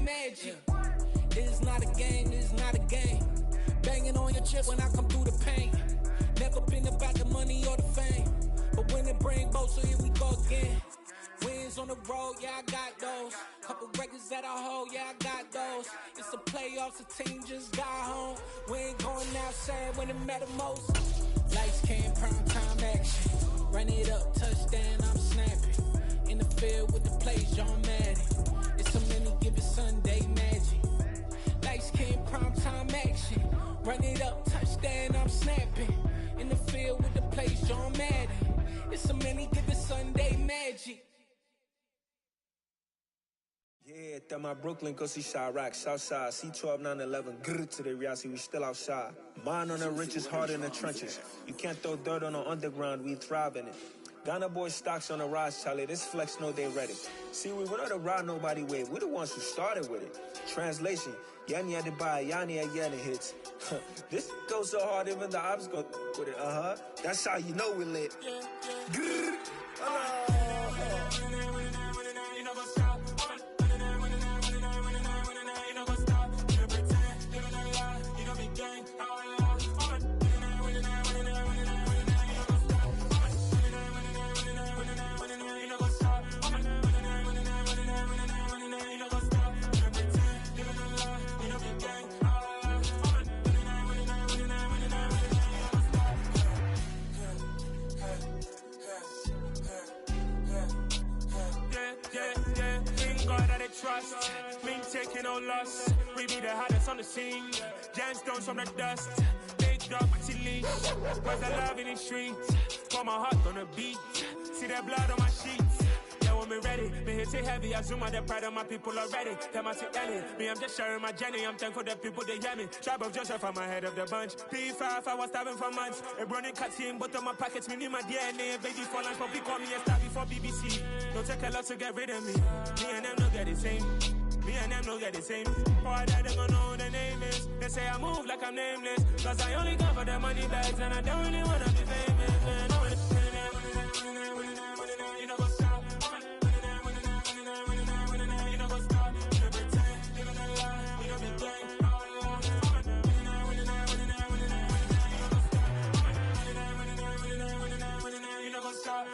magic. It's not a game, it's not a game. Banging on your chest when I come through the pain. Never been about the money or the fame, but when it bring both, so here we go again. Wins on the road, yeah, I got those. Couple records that I hold, yeah, I got those. It's the playoffs, the team just got home. We ain't going outside when it matter most. Lights came, prime time action. Run it up, touchdown, I'm snapping. In the field with the plays, John Madden. It's so many, give it Sunday magic. Lights came, prime time action. Run it up, touchdown, I'm snapping. In the field with the plays, John Madden. It's so many, give it Sunday magic. Yeah, that my Brooklyn, go see Chirac, Southside, C12, 911, grrr to the reality, we still outside. Mine on the riches, hard in the trenches. You can't throw dirt on the underground, we thrive in it. Ghana boys stocks on the rise, Charlie, this flex know they ready. See, we without a ride nobody with, we the ones who started with it. Translation, Yanni had to buy, Yanni had Yanni hits. This goes so hard, even the ops go with it, That's how you know we lit. Grrr, trust, mean taking no loss. We be the hardest on the scene. Gemstones from the dust. Big dog with your leash. Where's the love in the streets? Pour my heart on the beat. See that blood on my sheets. Yeah, when we ready, me hit it heavy. I zoom out the pride of my people already. Tell my sit Ellie, me I'm just sharing my journey. I'm thankful that people they hear me. Tribe of Joseph, I'm ahead of the bunch. P5, I was starving for months. A running cuts in, but on my pockets, me need my DNA. Baby for lunch, but we call me a star before BBC. Don't take a lot to get rid of me. Me and them don't get the same. Me and them don't get the same. Boy, that they don't know who the name is. They say I move like I'm nameless. Cause I only come for the money bags and I don't really wanna be famous, man. You know what's up? You know what's up? You pretend, living a lie. You know be gang. You know what's up?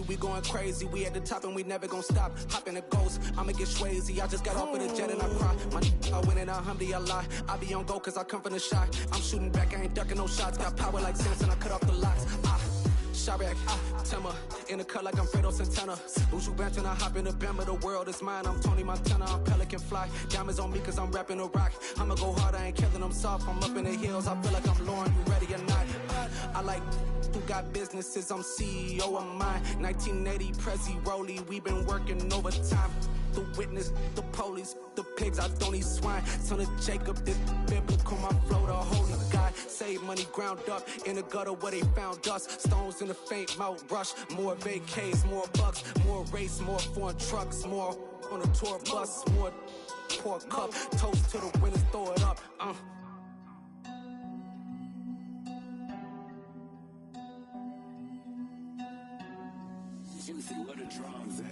We going crazy, we at the top and we never gonna stop. Hop in the ghost, I'ma get swayzy. I just got off of the jet and I cry. My I win in a Humvee, I lie. I be on go cause I come from the shot. I'm shooting back, I ain't ducking no shots. Got power like Samson, I cut off the locks. Chirac, Timmer, in the cut like I'm Fredo Santana. Buju Banton, I hop in the Bama, the world is mine. I'm Tony Montana, I'm Pelican Fly. Diamonds on me cause I'm rapping a rock. I'ma go hard, I ain't killing them soft. I'm up in the hills, I feel like I'm Lauren, you ready or not? I like who got businesses, I'm CEO of mine. 1980, Prezi Rolly, we been working overtime. The witness, the police, the pigs, I don't eat swine. Son of Jacob, this biblical, my flow, the holy God. Save money ground up in the gutter where they found us. Stones in the faint mouth rush. More vacays, more bucks, more race, more foreign trucks, more on a tour bus, more pour cup. Toast to the winners, throw it up. Juicy, what a drums at.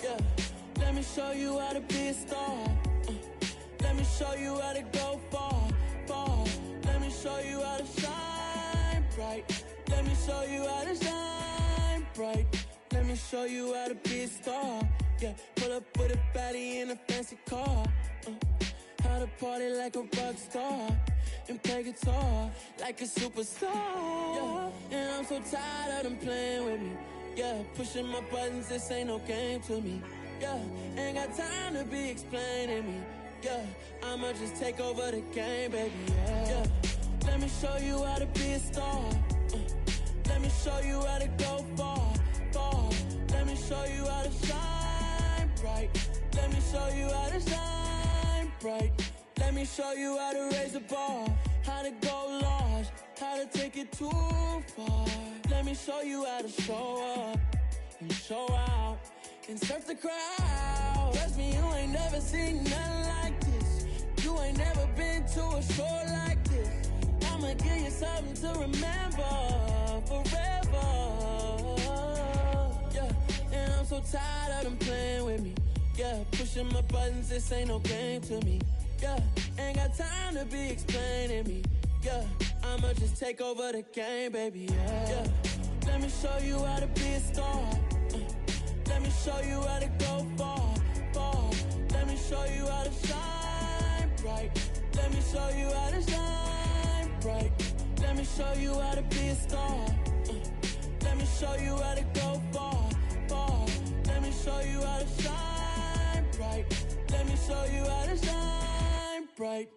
Yeah, let me show you how to be a star. Let me show you how to go far, far. Let me show you how to shine bright. Let me show you how to shine bright. Let me show you how to be a star. Yeah, pull up with a baddie in a fancy car. How to party like a rock star and play guitar like a superstar. Yeah, and I'm so tired of them playing with me. Yeah, pushing my buttons, this ain't no game to me. Yeah, ain't got time to be explaining me. Yeah, I'ma just take over the game, baby. Yeah, let me show you how to be a star. Let me show you how to go far, far. Let me show you how to shine bright. Let me show you how to shine bright. right. Let me show you how to raise a bar, how to go large, how to take it too far. Let me show you how to show up and show out and surf the crowd. Trust me, you ain't never seen nothing like this. You ain't never been to a show like this. I'ma give you something to remember forever. Yeah, and I'm so tired of them playing with me. Yeah, pushing my buttons, this ain't no game to me. Yeah, ain't got time to be explaining me. Yeah, I'ma just take over the game, baby. Yeah, let me show you how to be a star. Let me show you how to go far, far. Let me show you how to shine bright. Let me show you how to shine bright. Let me show you how to be a star. Let me show you how to go far, far. Let me show you how to shine bright. Let me show you how to shine bright.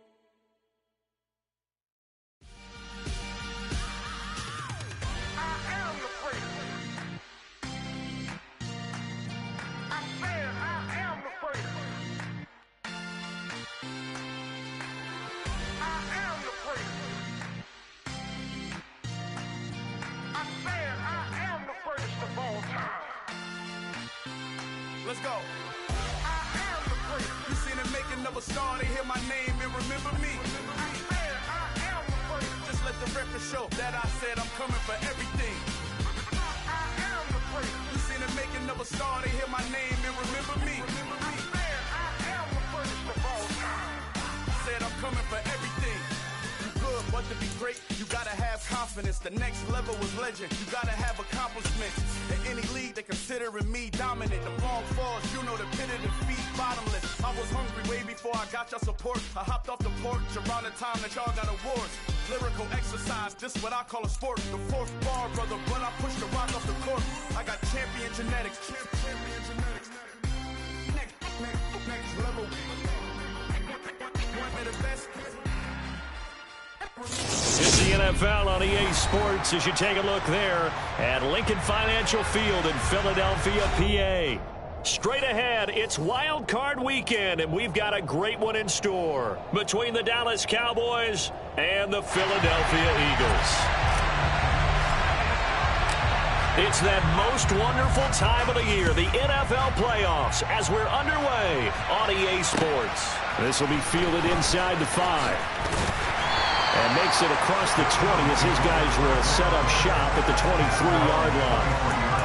Let's go. I am the first. You seen the making of a star, they hear my name and remember me. I am the first. Just let the record show that I said I'm coming for everything. I am the first. You seen the making of a star, they hear my name and remember me. I am the first of all time. Said I'm coming for everything. But to be great, you gotta have confidence. The next level was legend. You gotta have accomplishments. In any league, they considering me dominant. The long falls, you know the pit of defeat, bottomless. I was hungry way before I got your support. I hopped off the porch around the time that y'all got awards. Lyrical exercise, this what I call a sport. The fourth bar, brother, but I pushed the rock off the court. I got champion genetics. Champion genetics. Next level. One of the best. It's the NFL on EA Sports as you take a look there at Lincoln Financial Field in Philadelphia, PA. Straight ahead, it's Wildcard weekend, and we've got a great one in store between the Dallas Cowboys and the Philadelphia Eagles. It's that most wonderful time of the year, the NFL playoffs, as we're underway on EA Sports. This will be fielded inside the 5. And makes it across the 20 as his guys will set up shop at the 23-yard line.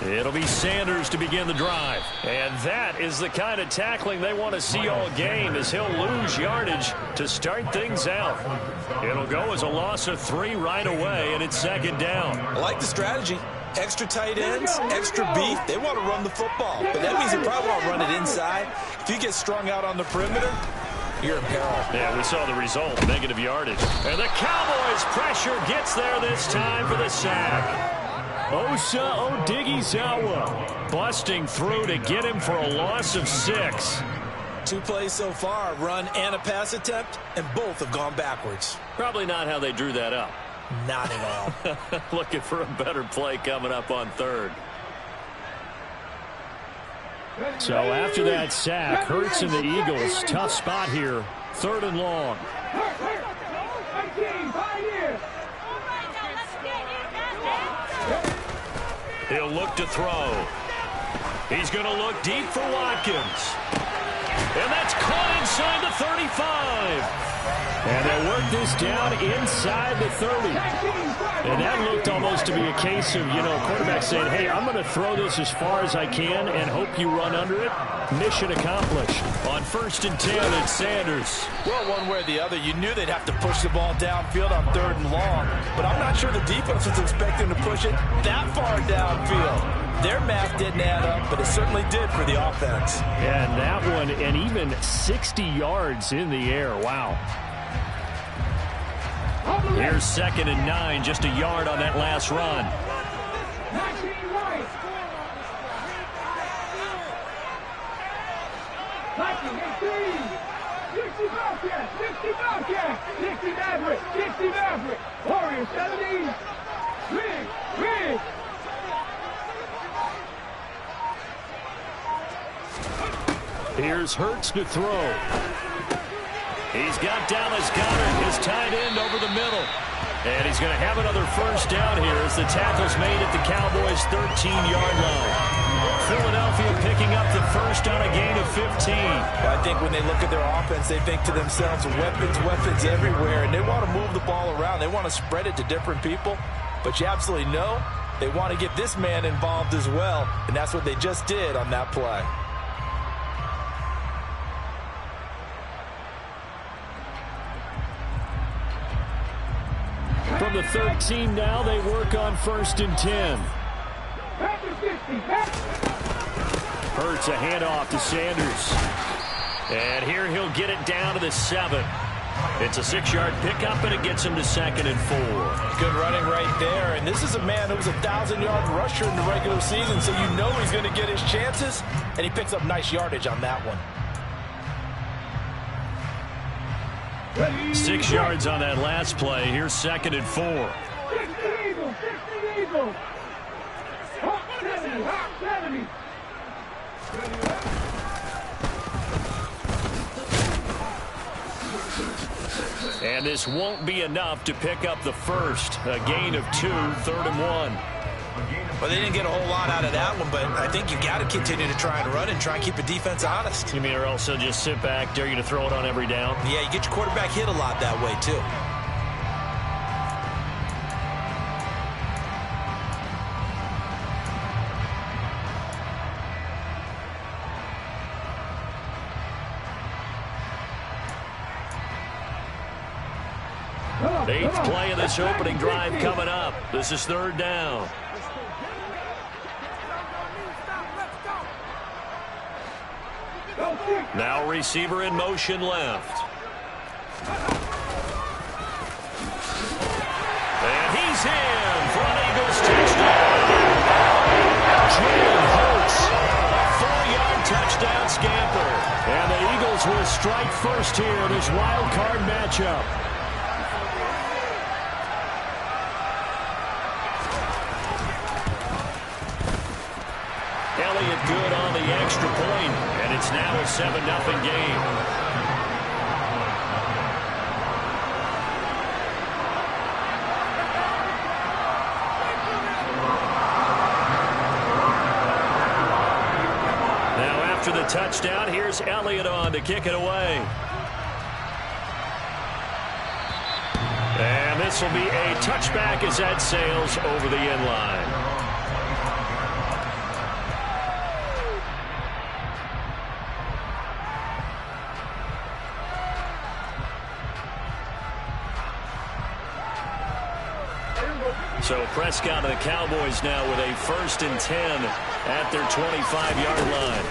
It'll be Sanders to begin the drive. And that is the kind of tackling they want to see all game, as he'll lose yardage to start things out. It'll go as a loss of 3 right away, and it's second down. I like the strategy. Extra tight ends, extra beef. They want to run the football, but that means they probably want to run it inside. If you get strung out on the perimeter, you're in peril. Yeah, we saw the result, negative yardage. And the Cowboys' pressure gets there this time for the sack. Osa Odighizuwa busting through to get him for a loss of 6. 2 plays so far, a run and a pass attempt, and both have gone backwards. Probably not how they drew that up. Not at all. Looking for a better play coming up on 3rd. So after that sack, Hurts and the Eagles, tough spot here. 3rd and long. He'll look to throw. He's going to look deep for Watkins. And that's caught inside the 35. And they'll work this down inside the 30. And that looked almost to be a case of, quarterback saying, hey, I'm going to throw this as far as I can and hope you run under it. Mission accomplished. On 1st and 10, it's Sanders. Well, one way or the other, you knew they'd have to push the ball downfield on 3rd and long. But I'm not sure the defense was expecting to push it that far downfield. Their math didn't add up, but it certainly did for the offense. And that one, and even 60 yards in the air. Wow. Here's 2nd and 9, just a yard on that last run. Here's Hurts to throw. He's got Dallas Goedert, his tight end, over the middle. And he's going to have another first down here as the tackle's made at the Cowboys' 13-yard line. Philadelphia picking up the first on a gain of 15. I think when they look at their offense, they think to themselves, weapons everywhere, and they want to move the ball around. They want to spread it to different people. But you absolutely know they want to get this man involved as well, and that's what they just did on that play. From the 13 now, they work on 1st and 10. Hurts a handoff to Sanders. And here he'll get it down to the 7. It's a 6-yard pickup, and it gets him to 2nd and 4. Good running right there. And this is a man who was a 1,000-yard rusher in the regular season, so you know he's going to get his chances. And he picks up nice yardage on that one. 6 yards on that last play. Here's 2nd and 4. And this won't be enough to pick up the first. A gain of 2, 3rd and 1. Well, they didn't get a whole lot out of that one, but I think you got to continue to try and run and try and keep the defense honest. You mean, or else they'll just sit back, dare you to throw it on every down? Yeah, you get your quarterback hit a lot that way, too. Eighth play of this opening drive coming up. This is 3rd down. Now receiver in motion left. And he's in for an Eagles touchdown. Jalen Hurts, a 4-yard touchdown scamper. And the Eagles will strike first here in this wild card matchup. Elliott good on the extra point, and it's now a 7-0 game. Now after the touchdown, here's Elliott on to kick it away. And this will be a touchback as that sails over the end line. So Prescott and the Cowboys now with a 1st and 10 at their 25-yard line.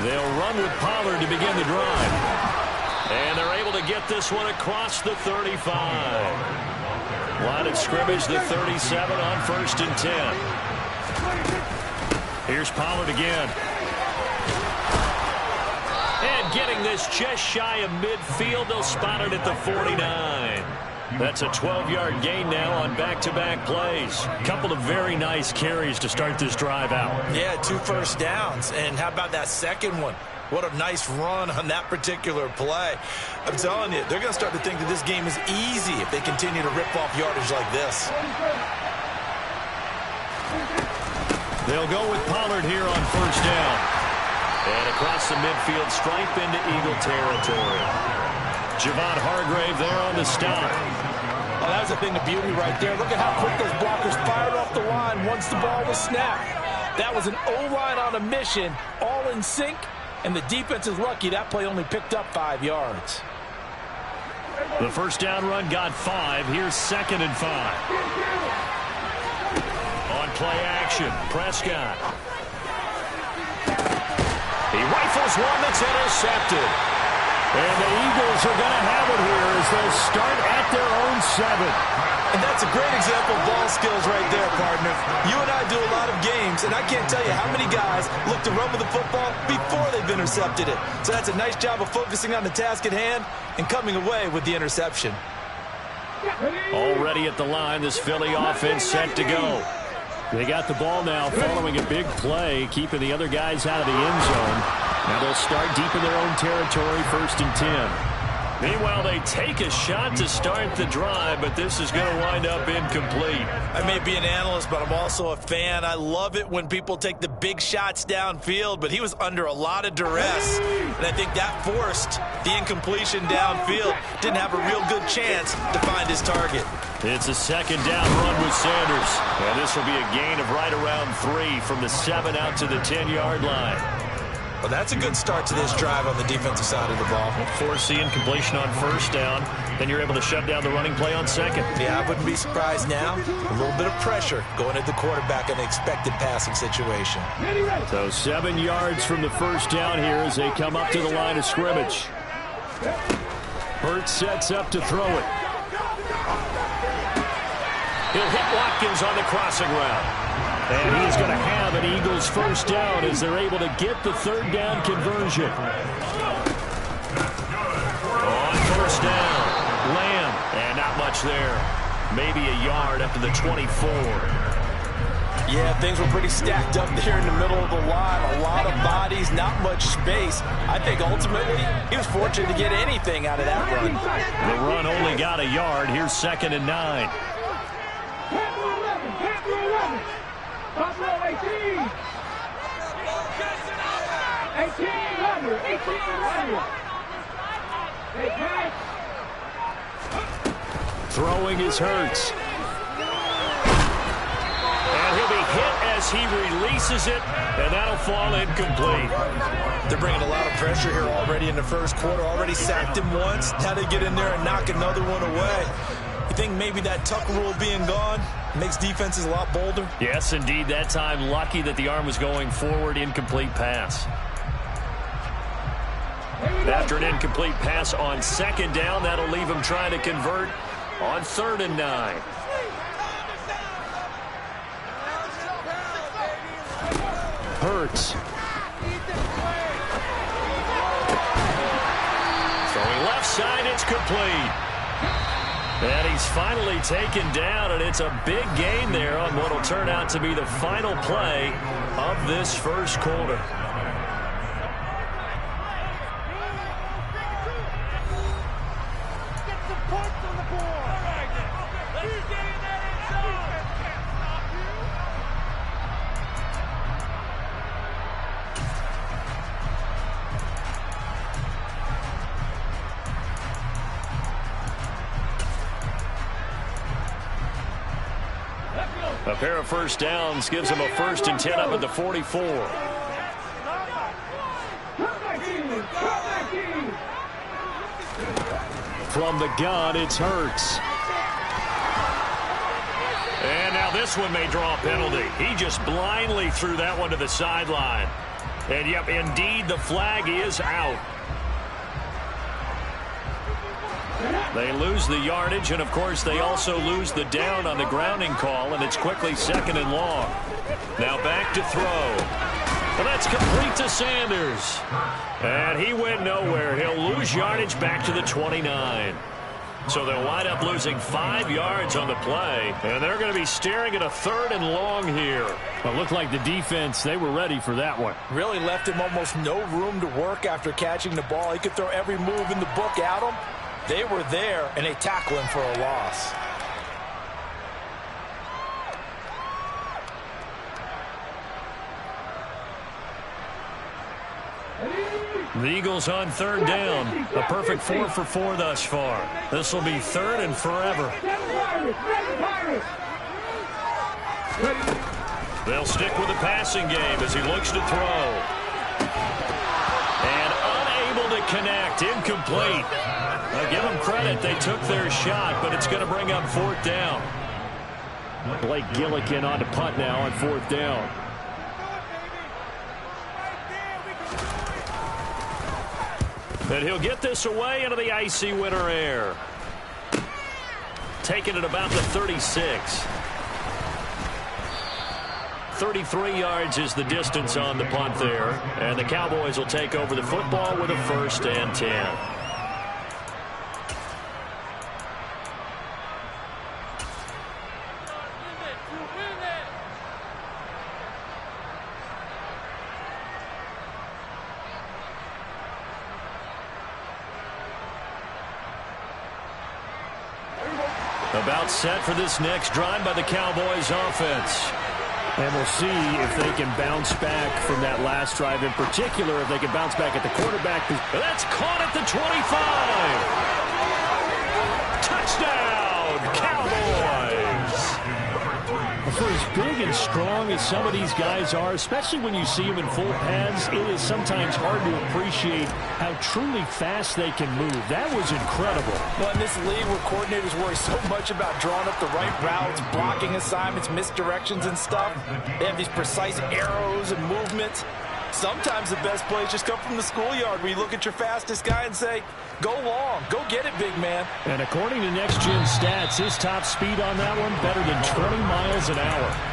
They'll run with Pollard to begin the drive. And they're able to get this one across the 35. Line of scrimmage, the 37 on 1st and 10. Here's Pollard again. And getting this just shy of midfield, they'll spot it at the 49. That's a 12-yard gain now on back-to-back plays. A couple of very nice carries to start this drive out. Yeah, 2 first downs. And how about that second one? What a nice run on that particular play. I'm telling you, they're going to start to think that this game is easy if they continue to rip off yardage like this. They'll go with Pollard here on 1st down. And across the midfield stripe into Eagle territory. Javon Hargrave there on the stop. Oh, that was a thing of beauty right there. Look at how quick those blockers fired off the line once the ball was snapped. That was an O-line on a mission, all in sync, and the defense is lucky that play only picked up 5 yards. The first down run got 5. Here's 2nd and 5. On play action. Prescott. He rifles one that's intercepted. And the Eagles are going to have it here as they'll start at their own 7. And that's a great example of ball skills right there, partner. You and I do a lot of games, and I can't tell you how many guys look to run with the football before they've intercepted it. So that's a nice job of focusing on the task at hand and coming away with the interception. Already at the line, this Philly offense set to go. They got the ball now following a big play, keeping the other guys out of the end zone. Now they'll start deep in their own territory, 1st and 10. Meanwhile, they take a shot to start the drive, but this is going to wind up incomplete. I may be an analyst, but I'm also a fan. I love it when people take the big shots downfield, but he was under a lot of duress, and I think that forced the incompletion downfield. Didn't have a real good chance to find his target. It's a 2nd down run with Sanders, and this will be a gain of right around 3 from the 7 out to the 10-yard line. Well, that's a good start to this drive on the defensive side of the ball. Force the incompletion on 1st down. Then you're able to shut down the running play on 2nd. Yeah, I wouldn't be surprised now. A little bit of pressure going at the quarterback in an expected passing situation. So 7 yards from the 1st down here as they come up to the line of scrimmage. Hurts sets up to throw it. He'll hit Watkins on the crossing route. And he's going to have an Eagles 1st down as they're able to get the 3rd down conversion. On 1st down, Lamb, and not much there. Maybe a yard up to the 24. Yeah, things were pretty stacked up there in the middle of the line. A lot of bodies, not much space. I think ultimately he was fortunate to get anything out of that run. The run only got a yard. Here's 2nd and 9. Throwing is Hurts. And he'll be hit as he releases it, and that'll fall incomplete. They're bringing a lot of pressure here already in the 1st quarter. Already sacked him once. Now they get in there and knock another one away. You think maybe that tuck rule being gone makes defenses a lot bolder? Yes, indeed. That time, lucky that the arm was going forward. Incomplete pass. After an incomplete pass on 2nd down, that'll leave him trying to convert on 3rd and 9. Hurts. Throwing left side, it's complete. And he's finally taken down, and it's a big gain there on what will turn out to be the final play of this 1st quarter. A pair of 1st downs gives him a 1st and 10 up at the 44. From the gun, it's Hurts. And now this one may draw a penalty. He just blindly threw that one to the sideline. And yep, indeed, the flag is out. They lose the yardage, and of course they also lose the down on the grounding call, and it's quickly 2nd and long. Now back to throw. Well, that's complete to Sanders. And he went nowhere. He'll lose yardage back to the 29. So they'll wind up losing 5 yards on the play, and they're going to be staring at a 3rd and long here. Well, it looked like the defense, they were ready for that one. Really left him almost no room to work after catching the ball. He could throw every move in the book at him. They were there, and they tackle him for a loss. The Eagles on 3rd down. A perfect 4 for 4 thus far. This will be 3rd and forever. They'll stick with the passing game as he looks to throw. And unable to connect. Incomplete. Now give them credit. They took their shot, but it's going to bring up 4th down. Blake Gillikin on to punt now on 4th down. And he'll get this away into the icy winter air. Taking it about the 36. 33 yards is the distance on the punt there. And the Cowboys will take over the football with a 1st and 10. About set for this next drive by the Cowboys offense. And we'll see if they can bounce back from that last drive, in particular, if they can bounce back at the quarterback. That's caught at the 25. Touchdown, Cowboys. For as big and strong as some of these guys are, especially when you see them in full pads, it is sometimes hard to appreciate how truly fast they can move. That was incredible. Well, in this league where coordinators worry so much about drawing up the right routes, blocking assignments, misdirections and stuff, they have these precise arrows and movements. Sometimes the best plays just come from the schoolyard where you look at your fastest guy and say, go long, go get it, big man. And according to Next Gen Stats, his top speed on that one, better than 20 miles an hour.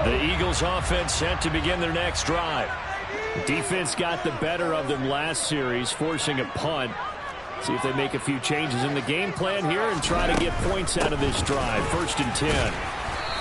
The Eagles offense set to begin their next drive. Defense got the better of them last series, forcing a punt. See if they make a few changes in the game plan here and try to get points out of this drive. 1st and 10.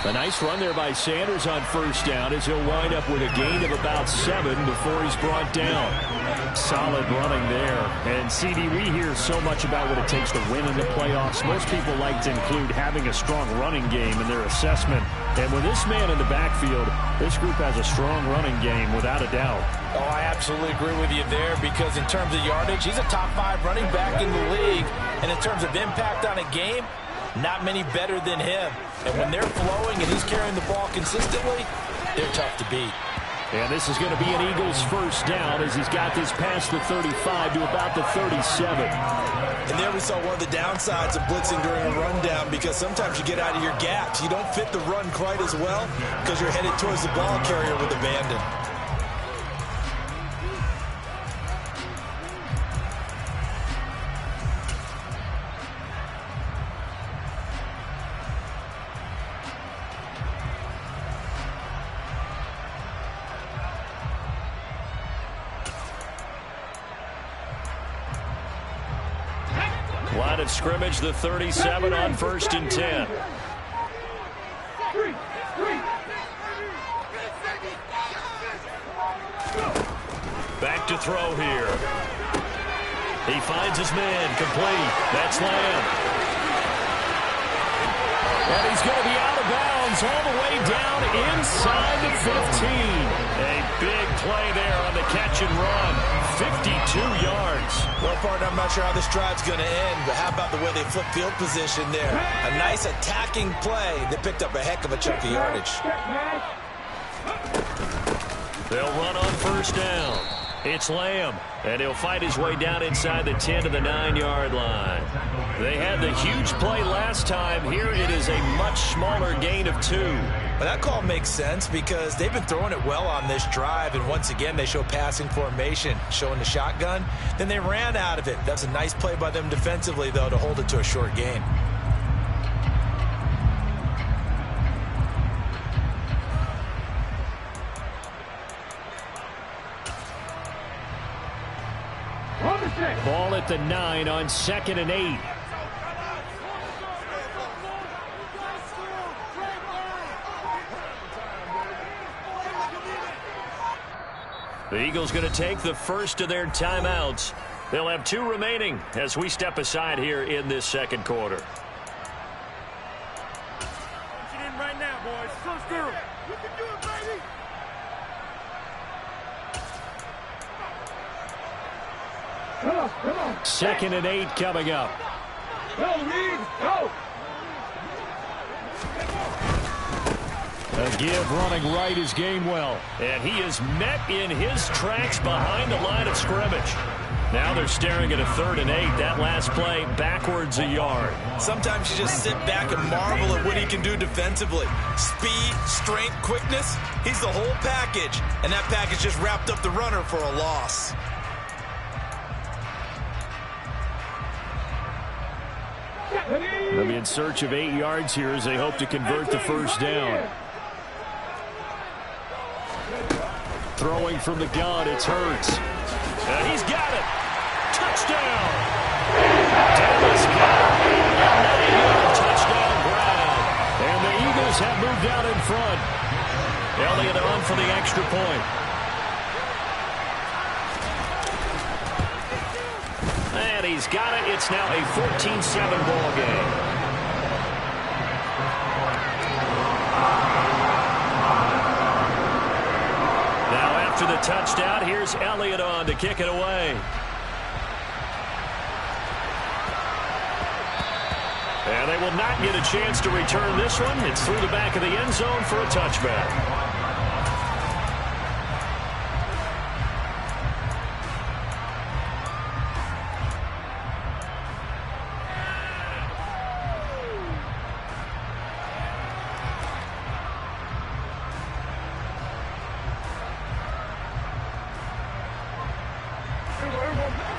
A nice run there by Sanders on 1st down as he'll wind up with a gain of about 7 before he's brought down. Solid running there. And CD, we hear so much about what it takes to win in the playoffs. Most people like to include having a strong running game in their assessment. And with this man in the backfield, this group has a strong running game without a doubt. Oh, I absolutely agree with you there because in terms of yardage, he's a top 5 running back in the league. And in terms of impact on a game, not many better than him. And when they're flowing and he's carrying the ball consistently, they're tough to beat. And this is going to be an Eagles 1st down as he's got this past the 35 to about the 37. And there we saw one of the downsides of blitzing during a rundown because sometimes you get out of your gaps. You don't fit the run quite as well because you're headed towards the ball carrier with abandon. Line of scrimmage, the 37 on 1st and 10. Back to throw here. He finds his man, complete. That's Lamb. And he's going to be out of bounds all the way down inside the 15. A big play there on the catch and run. 52 yards. Well, partner, I'm not sure how this drive's going to end, but how about the way they flip field position there? A nice attacking play that picked up a heck of a chunk of yardage. They'll run on 1st down. It's Lamb, and he'll fight his way down inside the 10 to the 9-yard line. They had the huge play last time. Here it is a much smaller gain of 2. But that call makes sense because they've been throwing it well on this drive, and once again they show passing formation, showing the shotgun. Then they ran out of it. That's a nice play by them defensively, though, to hold it to a short gain. Ball at the 9 on 2nd and 8. The Eagles going to take the first of their timeouts. They'll have 2 remaining as we step aside here in this 2nd quarter. Get in right now, boys. Close through. You can do it, baby. 2nd and 8 coming up. A give running right is Gainwell. And he is met in his tracks behind the line of scrimmage. Now they're staring at a 3rd and 8. That last play backwards a yard. Sometimes you just sit back and marvel at what he can do defensively. Speed, strength, quickness. He's the whole package. And that package just wrapped up the runner for a loss. They'll be in search of 8 yards here as they hope to convert the first down. Throwing from the gun, it's Hurts. He's got it. Touchdown. Dallas got it. A 9-yard touchdown grab. And the Eagles have moved out in front. Elliott on for the extra point. And he's got it. It's now a 14-7 ball game. Now after the touchdown, here's Elliott on to kick it away. And they will not get a chance to return this one. It's through the back of the end zone for a touchback.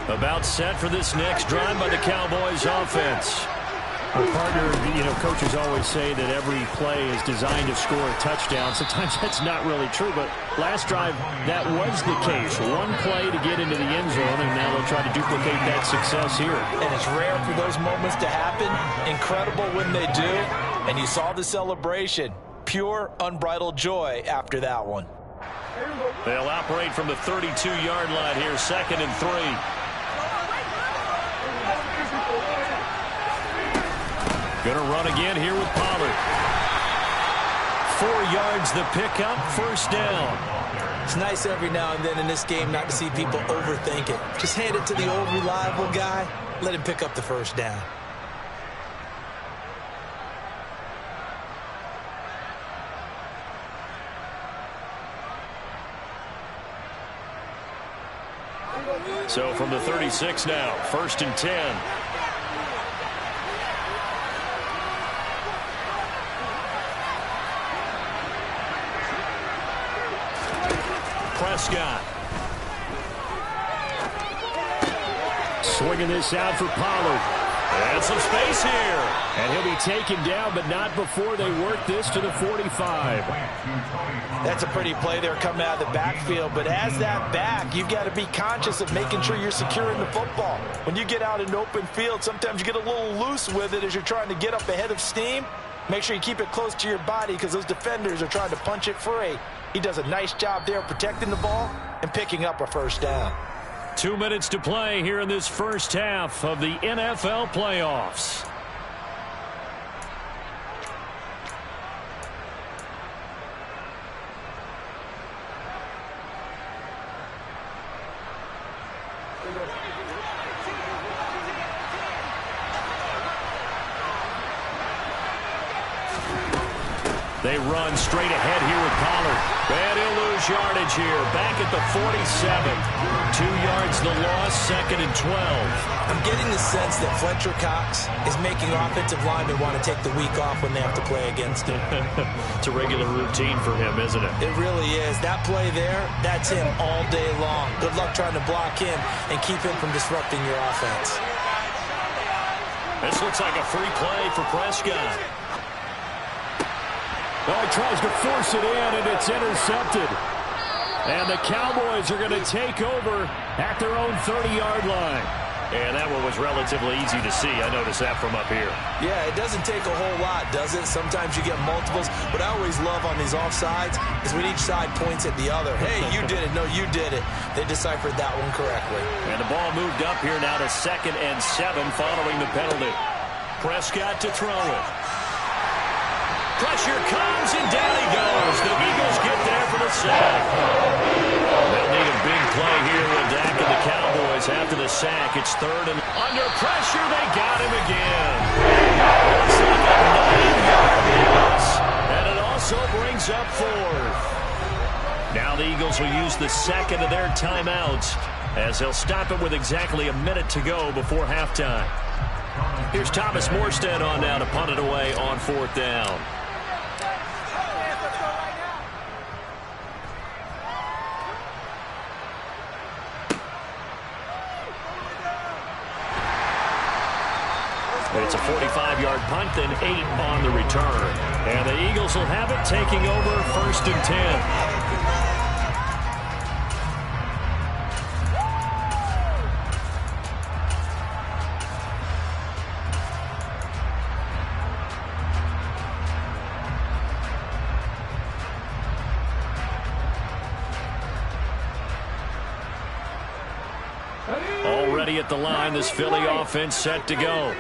About set for this next drive by the Cowboys offense. Well, partner, coaches always say that every play is designed to score a touchdown. Sometimes that's not really true, but last drive, that was the case. One play to get into the end zone, and now they'll try to duplicate that success here. And it's rare for those moments to happen. Incredible when they do. And you saw the celebration. Pure, unbridled joy after that one. They'll operate from the 32-yard line here, 2nd and 3. Going to run again here with Pollard. 4 yards the pickup, first down. It's nice every now and then in this game not to see people overthink it. Just hand it to the old reliable guy. Let him pick up the first down. So from the 36 now, 1st and 10. Prescott. Swinging this out for Pollard. And some space here. And he'll be taken down, but not before they work this to the 45. That's a pretty play there coming out of the backfield. But as that back, you've got to be conscious of making sure you're securing the football. When you get out in open field, sometimes you get a little loose with it as you're trying to get up ahead of steam. Make sure you keep it close to your body because those defenders are trying to punch it free. He does a nice job there protecting the ball and picking up a first down. 2 minutes to play here in this first half of the NFL playoffs. They run straight ahead here with Pollard. And he'll lose yardage here. Back at the 47. 2 yards the loss, 2nd and 12. I'm getting the sense that Fletcher Cox is making offensive linemen want to take the week off when they have to play against him. It's a regular routine for him, isn't it? It really is. That play there, that's him all day long. Good luck trying to block him and keep him from disrupting your offense. This looks like a free play for Prescott. Well, he tries to force it in, and it's intercepted. And the Cowboys are going to take over at their own 30-yard line. And that one was relatively easy to see. I noticed that from up here. Yeah, it doesn't take a whole lot, does it? Sometimes you get multiples. What I always love on these offsides is when each side points at the other. Hey, you did it. No, you did it. They deciphered that one correctly. And the ball moved up here now to 2nd and 7 following the penalty. Prescott to throw it. Pressure comes, and down he goes. The Eagles get there for the sack. They'll need a big play here with Dak and the Cowboys after the sack. It's third and under pressure. They got him again. It's like a 9-yard loss. And it also brings up fourth. Now the Eagles will use the second of their timeouts as they'll stop it with exactly a minute to go before halftime. Here's Thomas Morstead on now to punt it away on fourth down. It's a 45-yard punt, then 8 on the return. And the Eagles will have it, taking over first and 10. Already at the line, this Philly offense set to go.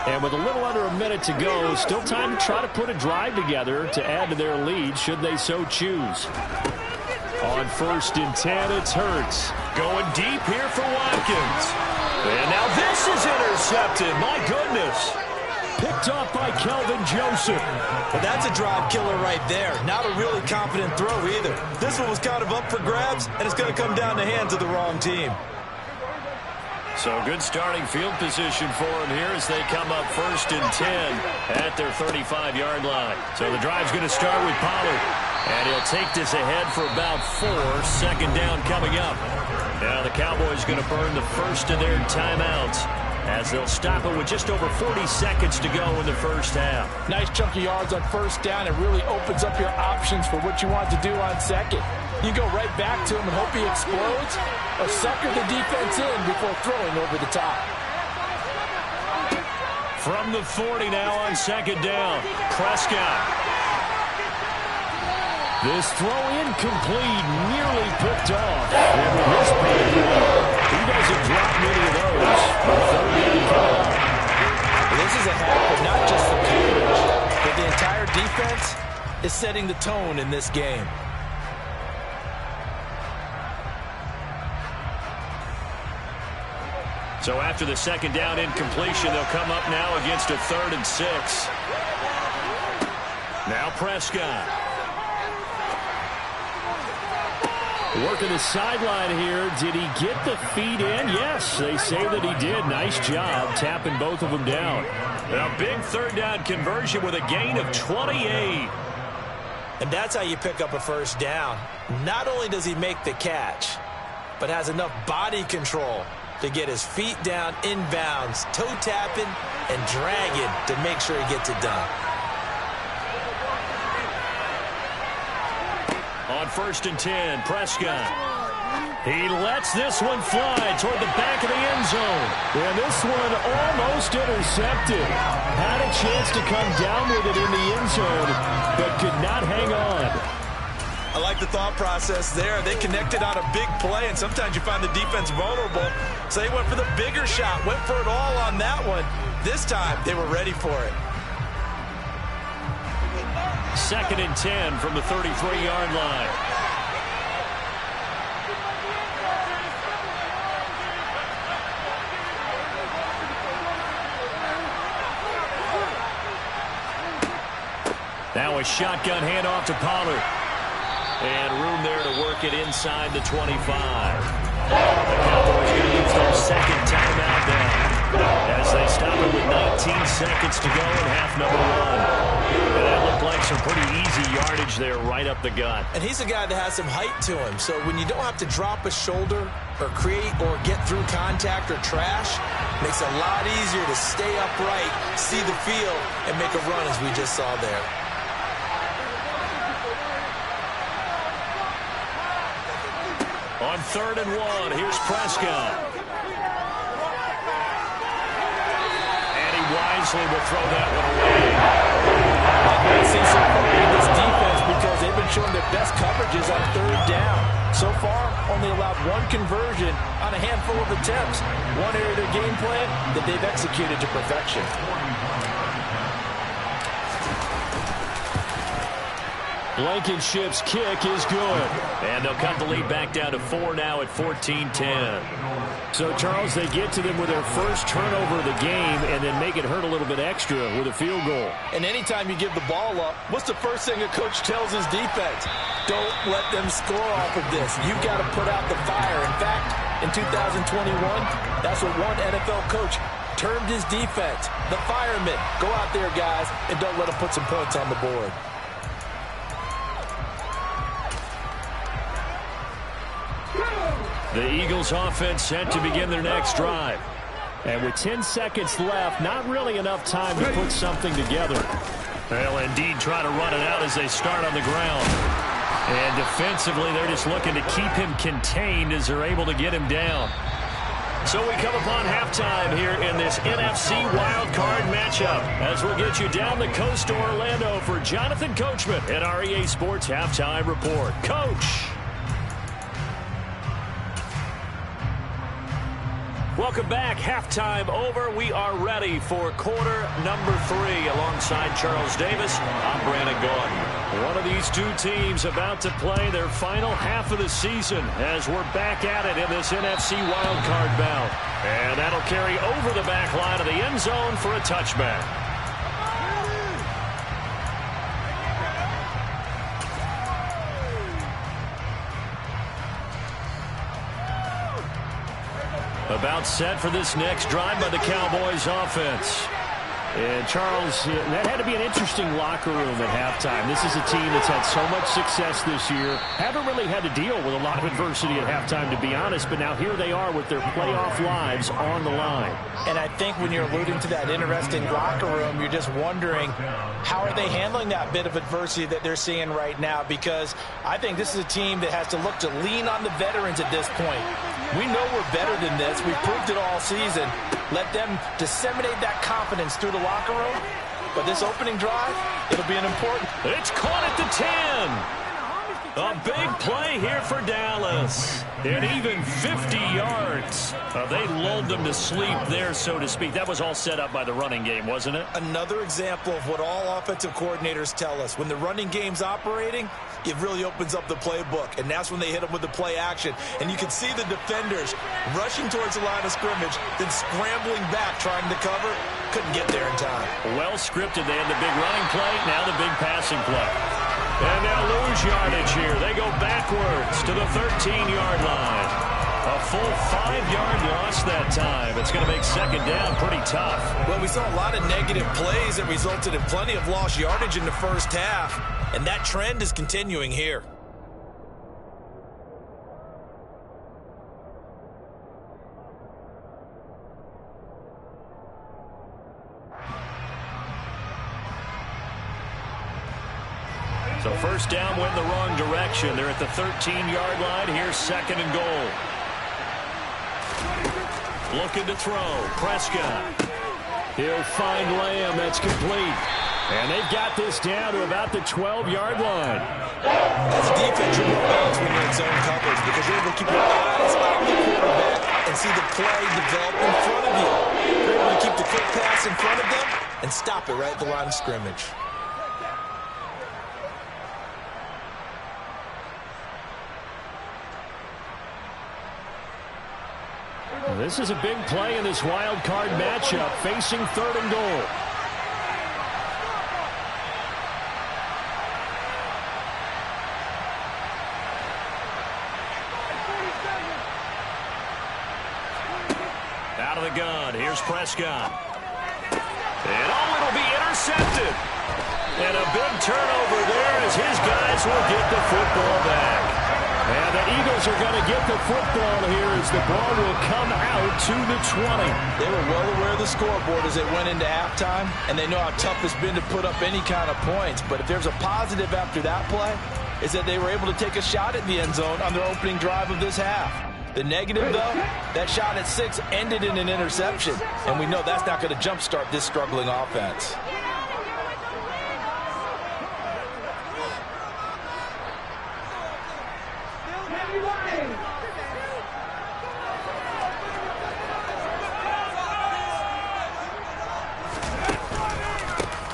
And with a little under a minute to go, still time to try to put a drive together to add to their lead should they so choose. On first and 10, it's Hurts. Going deep here for Watkins. And now this is intercepted. My goodness. Picked off by Kelvin Joseph. But that's a drive killer right there. Not a really confident throw either. This one was kind of up for grabs, and it's going to come down the hands of the wrong team. So good starting field position for them here as they come up first and 10 at their 35-yard line. So the drive's going to start with Pollard. And he'll take this ahead for about 4. Second down coming up. Now the Cowboys going to burn the first of their timeouts as they'll stop it with just over 40 seconds to go in the first half. Nice chunky yards on first down. It really opens up your options for what you want to do on second. You go right back to him and hope he explodes, or sucker the defense in before throwing over the top. From the 40 now on second down, Prescott. This throw incomplete, nearly picked off. And with this play, he doesn't drop many of those. This is a half of not just the coverage, but the entire defense is setting the tone in this game. So after the second down incompletion, they'll come up now against a 3rd and 6. Now Prescott. Working the sideline here. Did he get the feet in? Yes, they say that he did. Nice job tapping both of them down. A big 3rd down conversion with a gain of 28. And that's how you pick up a first down. Not only does he make the catch, but has enough body control to get his feet down inbounds, toe tapping and dragging to make sure he gets it done. On first and 10, Prescott. He lets this one fly toward the back of the end zone. And this one almost intercepted. Had a chance to come down with it in the end zone, but could not hang on. I like the thought process there. They connected on a big play, and sometimes you find the defense vulnerable. So they went for the bigger shot, went for it all on that one. This time, they were ready for it. Second and 10 from the 33-yard line. Now a shotgun handoff to Pollard. And room there to work it inside the 25. The Cowboys going to use their second timeout now as they stop it with 19 seconds to go in half number 1. And that looked like some pretty easy yardage there right up the gut. And he's a guy that has some height to him. So when you don't have to drop a shoulder or create or get through contact or trash, makes it a lot easier to stay upright, see the field, and make a run as we just saw there. On 3rd and 1, here's Prescott. And he wisely will throw that one away. I see so far in this defense because they've been showing their best coverages on 3rd down. So far, only allowed 1 conversion on a handful of attempts. One area of their game plan that they've executed to perfection. Blankenship's kick is good. And they'll cut the lead back down to 4 now at 14-10. So, Charles, they get to them with their first turnover of the game and then make it hurt a little bit extra with a field goal. And anytime you give the ball up, what's the first thing a coach tells his defense? Don't let them score off of this. You've got to put out the fire. In fact, in 2021, that's what one NFL coach termed his defense, the firemen. Go out there, guys, and don't let them put some points on the board. The Eagles offense set to begin their next drive. And with 10 seconds left, not really enough time to put something together. They'll indeed try to run it out as they start on the ground. And defensively, they're just looking to keep him contained as they're able to get him down. So we come upon halftime here in this NFC Wildcard matchup as we'll get you down the coast to Orlando for Jonathan Coachman at our EA Sports Halftime Report. Coach! Welcome back. Halftime over. We are ready for quarter number 3. Alongside Charles Davis, I'm Brandon Gaudin. One of these two teams about to play their final half of the season as we're back at it in this NFC wildcard bout. And that'll carry over the back line of the end zone for a touchback. About set for this next drive by the Cowboys offense. And Charles, that had to be an interesting locker room at halftime. This is a team that's had so much success this year. Haven't really had to deal with a lot of adversity at halftime, to be honest. But now here they are with their playoff lives on the line. And I think when you're alluding to that interesting locker room, you're just wondering, how are they handling that bit of adversity that they're seeing right now? Because I think this is a team that has to look to lean on the veterans at this point. We know we're better than this. We've proved it all season. Let them disseminate that confidence through the locker room. But this opening drive, it'll be an important. It's caught at the 10. A big play here for Dallas. And even 50 yards. They lulled them to sleep there, so to speak. That was all set up by the running game, wasn't it? Another example of what all offensive coordinators tell us. When the running game's operating, it really opens up the playbook. And that's when they hit them with the play action. And you can see the defenders rushing towards the line of scrimmage, then scrambling back, trying to cover. Couldn't get there in time. Well scripted. They had the big running play, now the big passing play. And they'll lose yardage here. They go backwards to the 13-yard line. A full 5-yard loss that time. It's going to make second down pretty tough. Well, we saw a lot of negative plays that resulted in plenty of lost yardage in the first half. And that trend is continuing here. So first down went the wrong direction. They're at the 13-yard line. Here's second and goal. Looking to throw. Prescott. He'll find Lamb. That's complete. And they've got this down to about the 12-yard line. As a defense, you're more balanced when you're in zone coverage because you're able to keep your eyes on the quarterback and see the play develop in front of you. You're able to keep the quick pass in front of them and stop it right at the line of scrimmage. This is a big play in this wild card matchup, facing third and goal. Out of the gun, here's Prescott. And it'll be intercepted. And a big turnover there as his guys will get the football back. And the Eagles are going to get the football here as the ball will come out to the 20. They were well aware of the scoreboard as they went into halftime, and they know how tough it's been to put up any kind of points. But if there's a positive after that play, is that they were able to take a shot at the end zone on their opening drive of this half. The negative, though, that shot at 6 ended in an interception, and we know that's not going to jumpstart this struggling offense.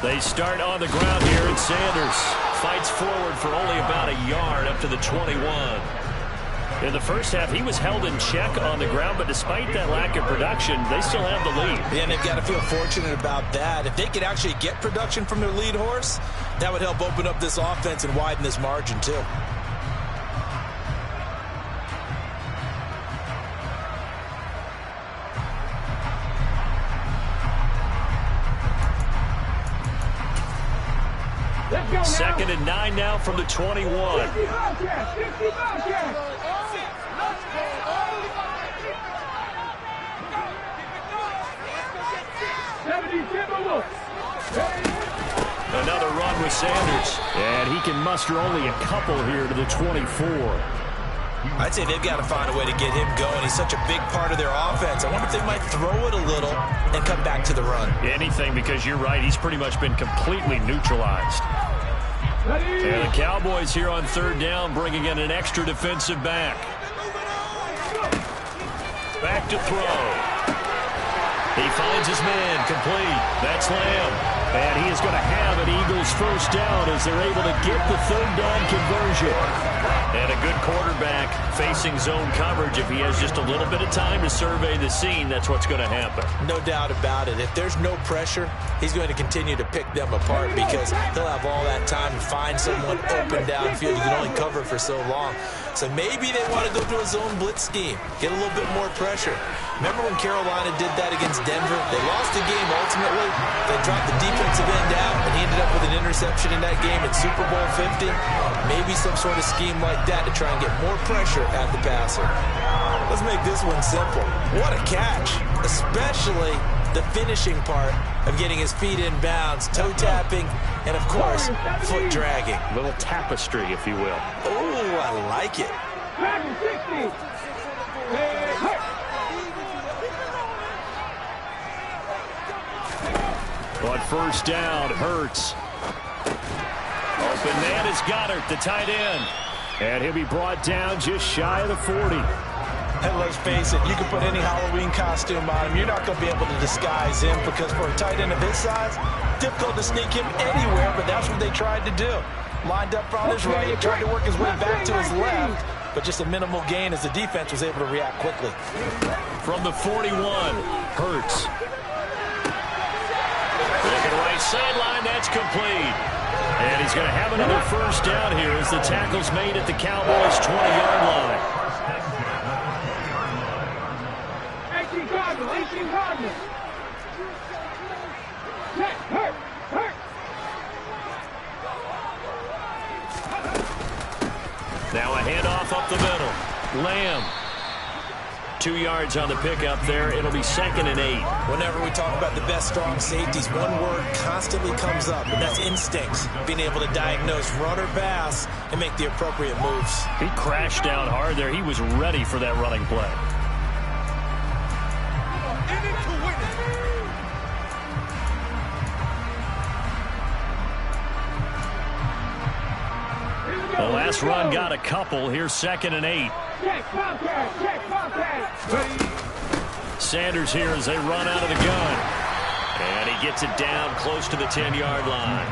They start on the ground here, and Sanders fights forward for only about a yard up to the 21. In the first half, he was held in check on the ground, but despite that lack of production, they still have the lead. Yeah, and they've got to feel fortunate about that. If they could actually get production from their lead horse, that would help open up this offense and widen this margin, too. Second and 9 now from the 21. Another run with Sanders. And he can muster only a couple here to the 24. I'd say they've got to find a way to get him going. He's such a big part of their offense. I wonder if they might throw it a little and come back to the run. Anything, because you're right. He's pretty much been completely neutralized. And the Cowboys here on third down, bringing in an extra defensive back. Back to throw. He finds his man, complete. That's Lamb. And he is going to have an Eagles first down as they're able to get the third down conversion. And a good quarterback facing zone coverage. If he has just a little bit of time to survey the scene, that's what's going to happen. No doubt about it. If there's no pressure, he's going to continue to pick them apart because he'll have all that time to find someone open downfield. You can only cover for so long. So maybe they want to go to a zone blitz scheme, get a little bit more pressure. Remember when Carolina did that against Denver? They lost the game ultimately. They dropped the defensive end out, and he ended up with an interception in that game in Super Bowl 50. Maybe some sort of scheme like that to try and get more pressure at the passer. Let's make this one simple. What a catch, especially the finishing part of getting his feet in bounds, toe tapping, and of course, foot dragging. A little tapestry, if you will. Oh, I like it. On first down, Hurts. Open man is Goddard, the tight end. And he'll be brought down just shy of the 40. And let's face it, you can put any Halloween costume on him. You're not going to be able to disguise him because for a tight end of his size, difficult to sneak him anywhere, but that's what they tried to do. Lined up on his right, tried to work his way back to his left, but just a minimal gain as the defense was able to react quickly. From the 41, Hurts. Looking right sideline, that's complete. And he's going to have another first down here as the tackle's made at the Cowboys' 20-yard line. 18 Cardinals, 18 Cardinals. Hurt. Now a handoff up the middle. Lamb. 2 yards on the pickup there. It'll be 2nd and 8. Whenever we talk about the best strong safeties, one word constantly comes up, and that's instincts. Being able to diagnose run or pass and make the appropriate moves. He crashed down hard there. He was ready for that running play. The last run got a couple. Here's 2nd and 8. Sanders here as they run out of the gun. And he gets it down close to the 10-yard line.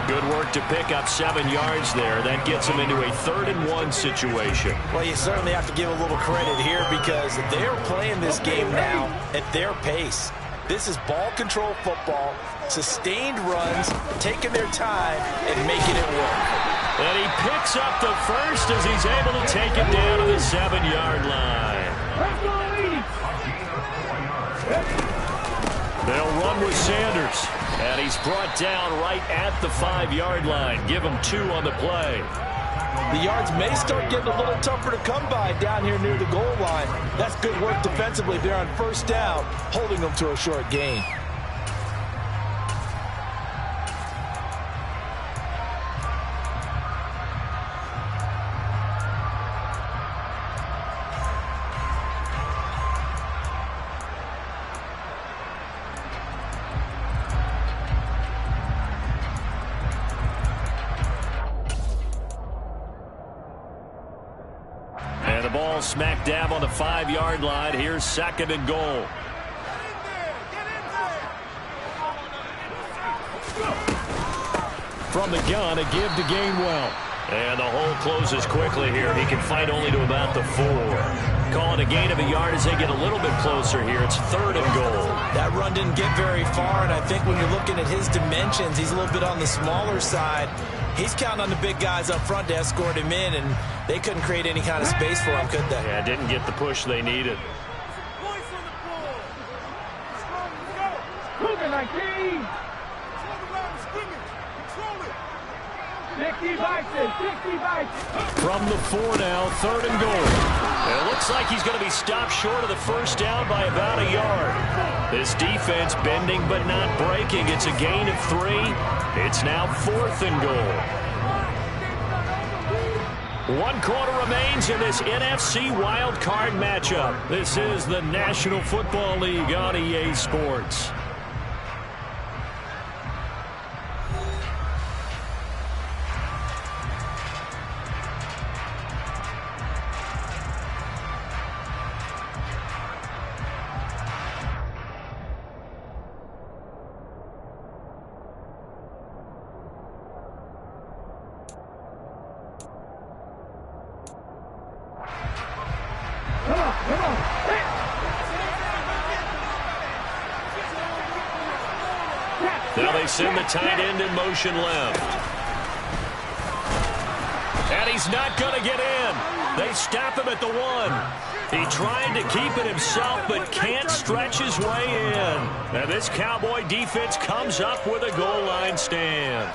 Good work to pick up 7 yards there. That gets him into a 3rd and 1 situation. Well, you certainly have to give a little credit here because they're playing this game now at their pace. This is ball control football, sustained runs, taking their time and making it work. And he picks up the first as he's able to take it down to the 7-yard line. They'll run with Sanders. And he's brought down right at the 5-yard line. Give him 2 on the play. The yards may start getting a little tougher to come by down here near the goal line. That's good work defensively there on first down, holding them to a short gain. Smack dab on the 5-yard line. Here's 2nd and goal. From the gun, a give to Gainwell. And the hole closes quickly here. He can fight only to about the 4. Calling a gain of a yard as they get a little bit closer here. It's 3rd and goal. That run didn't get very far, and I think when you're looking at his dimensions, he's a little bit on the smaller side. He's counting on the big guys up front to escort him in, and they couldn't create any kind of space for him, could they? Yeah, didn't get the push they needed. Cougar 19. 60 Vikings. From the 4 now, 3rd and goal. And it looks like he's going to be stopped short of the first down by about a yard. This defense bending but not breaking. It's a gain of 3. It's now 4th and goal. 1 quarter remains in this NFC Wildcard matchup. This is the National Football League on EA Sports. Now they send the tight end in motion left. And he's not going to get in. They stop him at the 1. He tried to keep it himself but can't stretch his way in. And this Cowboy defense comes up with a goal line stand.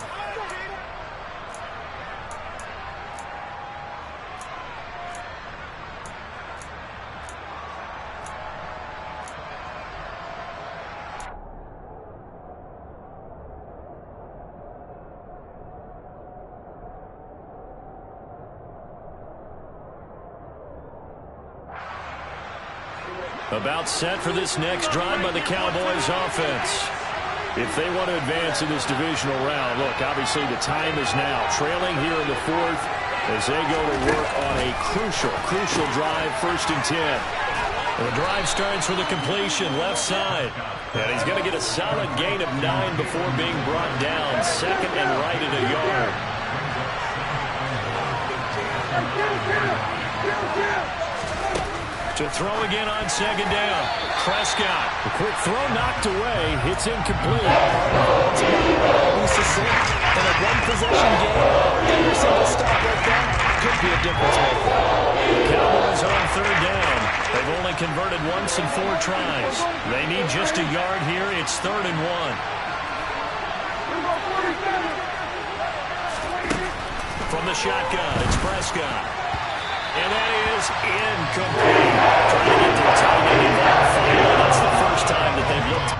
About set for this next drive by the Cowboys offense. If they want to advance in this divisional round, look, obviously the time is now. Trailing here in the 4th as they go to work on a crucial drive, 1st and 10. And the drive starts with a completion, left side. And he's going to get a solid gain of 9 before being brought down. 2nd and right at a yard. To throw again on 2nd down. Prescott. A quick throw knocked away. It's incomplete. He's succinct. In a one-possession game, every single stop like that could be a difference maker. Cowboys on 3rd down. They've only converted once in 4 tries. They need just a yard here. It's 3rd and 1. From the shotgun, it's Prescott. And that is incomplete. Trying to get the tight end involved finally. That's the first time that they've looked.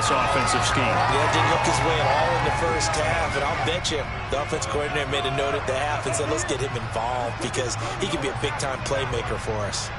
this offensive scheme. Yeah, didn't look his way at all in the first half, and I'll bet you the offense coordinator made a note at the half and said, let's get him involved because he can be a big-time playmaker for us.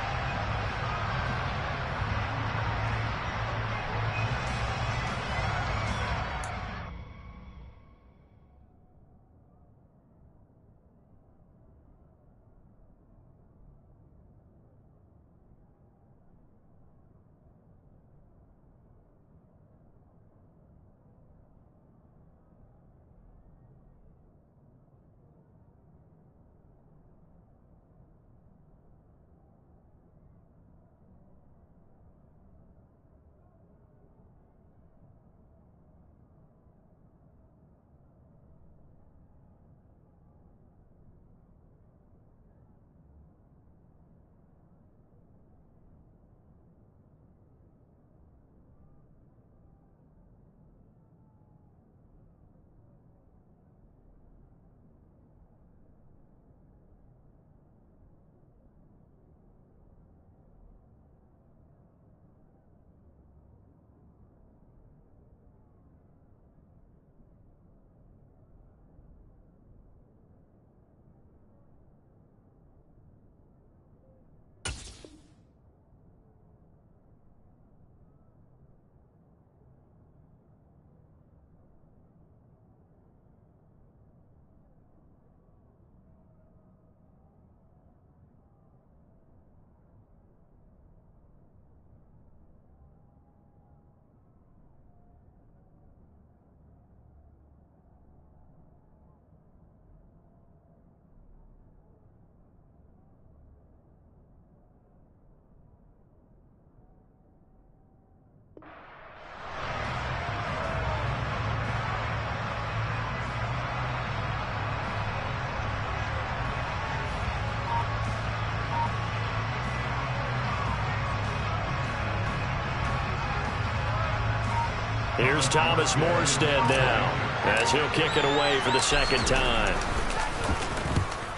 Here's Thomas Morstead now as he'll kick it away for the second time.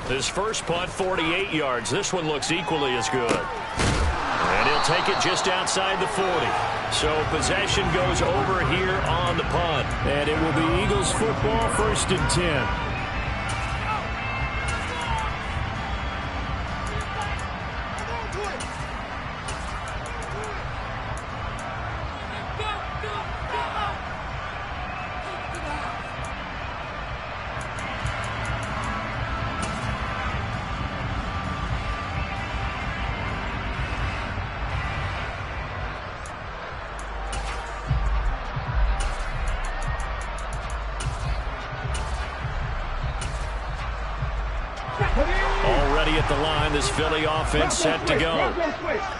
His first punt, 48 yards. This one looks equally as good. And he'll take it just outside the 40. So possession goes over here on the punt. And it will be Eagles football, 1st and 10. Already at the line, this Philly offense set to go.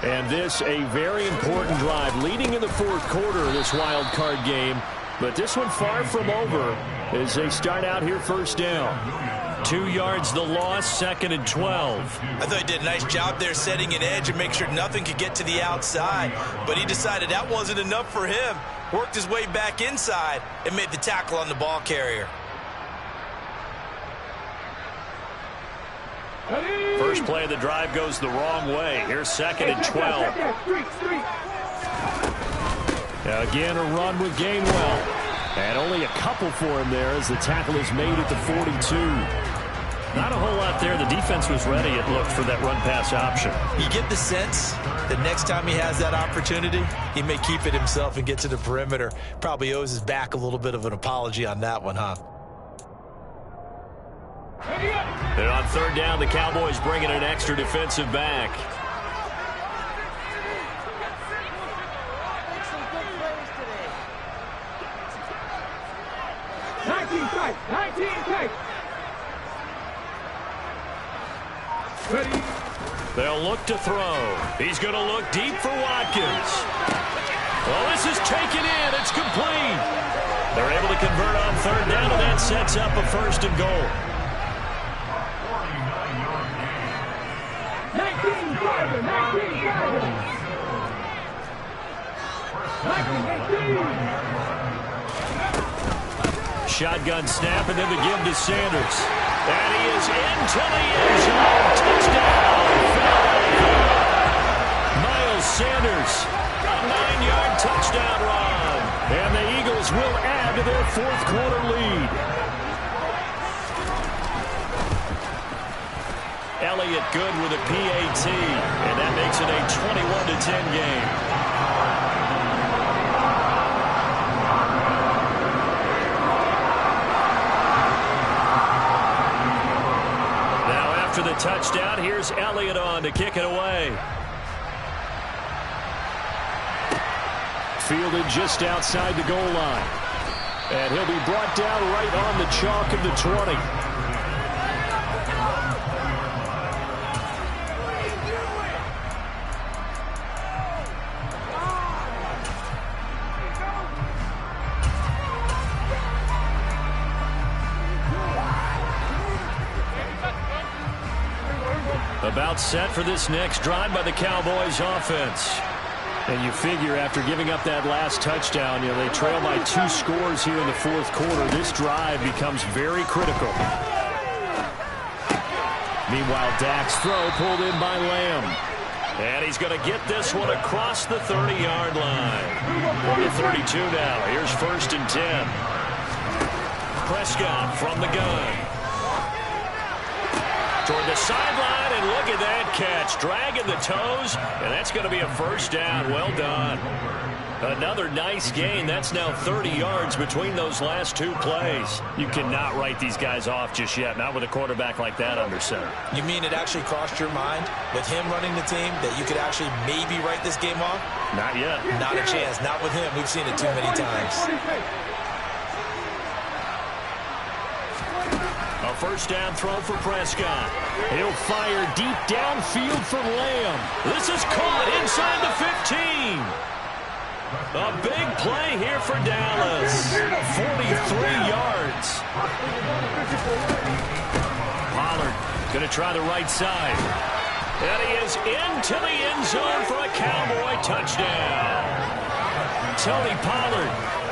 And this a very important drive leading in the 4th quarter of this wild card game. But this one far from over as they start out here first down. 2 yards the loss, 2nd and 12. I thought he did a nice job there setting an edge and make sure nothing could get to the outside. But he decided that wasn't enough for him. Worked his way back inside and made the tackle on the ball carrier. First play of the drive goes the wrong way. Here's 2nd and 12. Again, a run with Gainwell. And only a couple for him there as the tackle is made at the 42. Not a whole lot there. The defense was ready, it looked, for that run-pass option. You get the sense that next time he has that opportunity, he may keep it himself and get to the perimeter. Probably owes his back a little bit of an apology on that one, huh? And on 3rd down, the Cowboys bringing an extra defensive back. They'll look to throw. He's going to look deep for Watkins. Well, this is taken in. It's complete. They're able to convert on 3rd down, and that sets up a 1st and goal. 19 Shotgun snap, and then the give to Sanders. And he is into the end zone. Touchdown, Philadelphia. Miles Sanders, a 9-yard touchdown run. And the Eagles will add to their fourth quarter lead. Elliott good with a PAT, and that makes it a 21-10 game. Now after the touchdown, here's Elliott on to kick it away. Fielded just outside the goal line. And he'll be brought down right on the chalk of the 20. About set for this next drive by the Cowboys offense. And you figure after giving up that last touchdown, they trail by 2 scores here in the fourth quarter. This drive becomes very critical. Meanwhile, Dak's throw pulled in by Lamb. And he's going to get this one across the 30-yard line. On the 32 now. Here's 1st and 10. Prescott from the gun. Toward the sideline, and look at that catch. Dragging the toes, and that's going to be a first down. Well done. Another nice gain. That's now 30 yards between those last 2 plays. You cannot write these guys off just yet, not with a quarterback like that under center. You mean it actually crossed your mind with him running the team that you could actually maybe write this game off? Not yet. Not a chance. Not with him. We've seen it too many times. A first down throw for Prescott. He'll fire deep downfield for Lamb. This is caught inside the 15. A big play here for Dallas. 43 yards. Pollard going to try the right side. And he is into the end zone for a Cowboy touchdown. Tony Pollard,